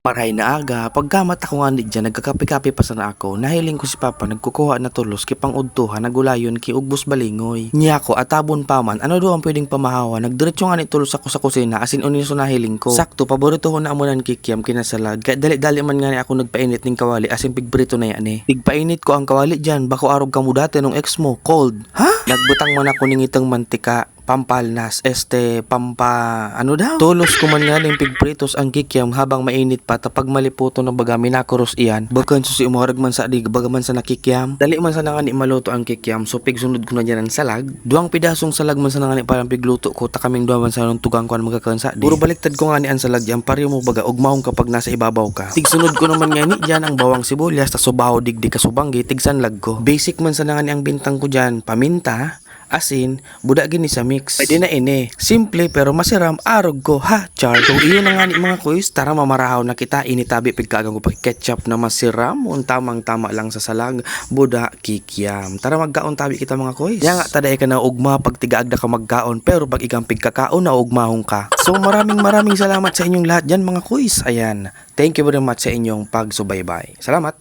Maray na aga, pagkamat ako nga dyan, nagkakape-kape pa sana ako, nahiling ko si Papa nagkukuha na tulos kipang udtuhan nagulayon ki ugbos balingoy. Niya ko atabon pa man, ano daw ang pwedeng pamahawa, nagdiretso nga ni tulos ako sa kusina asin uniso nahiling ko. Sakto, paborito ko na amunan kikiam kinasalad, kaya dali-dali man nga ni ako nagpainit ng kawali asin pigbrito na yan eh. Pigpainit ko ang kawali dyan, bako arog ka mo dati nung ex mo, cold. Ha? Nagbutang man ako ng itong mantika, pampalnas, ano daw? Tulos ko man nga ng pigpritos ang kikiam habang mainit pa tapag maliputo ng baga minakuros iyan. Bagan susi umorag man sa di bagaman sa nakikiam. Dali man sa nangani maluto ang kikiam so pigsunod ko na dyan ang salag. Duang pidasong salag man sa nangani parang pigluto ko takaming duwa man sa nung tugang ko ang magkakan sa di. Puro baliktad ko nga ni ang salag dyan pari mo baga ugmahong kapag nasa ibabaw ka. Tigsunod ko naman nga ni dyan ang bawang sibuyas ta subaho digdi kasubanggi tigsanlag ko. Basic man sa nangani ang bintang ko dyan paminta, asin, buda gini sa mix. Pwede na ini. Simple pero masiram arog ko ha, char. Kung iyon na nga ni mga kuys, tara mamarahaw na kita initabi pigkagang ko pag ketchup na masiram, tamang tama lang sa salag, buda kikiam. Tara magkaon tabi kita mga kuys. Ya nga taday ka na ugma pag tigaag na ka magkaon pero pag ikang pigkakaon na ugmahong ka. So maraming salamat sa inyong lahat dyan mga kuys. Ayan. Thank you very much sa inyong pagsubaybay. Salamat.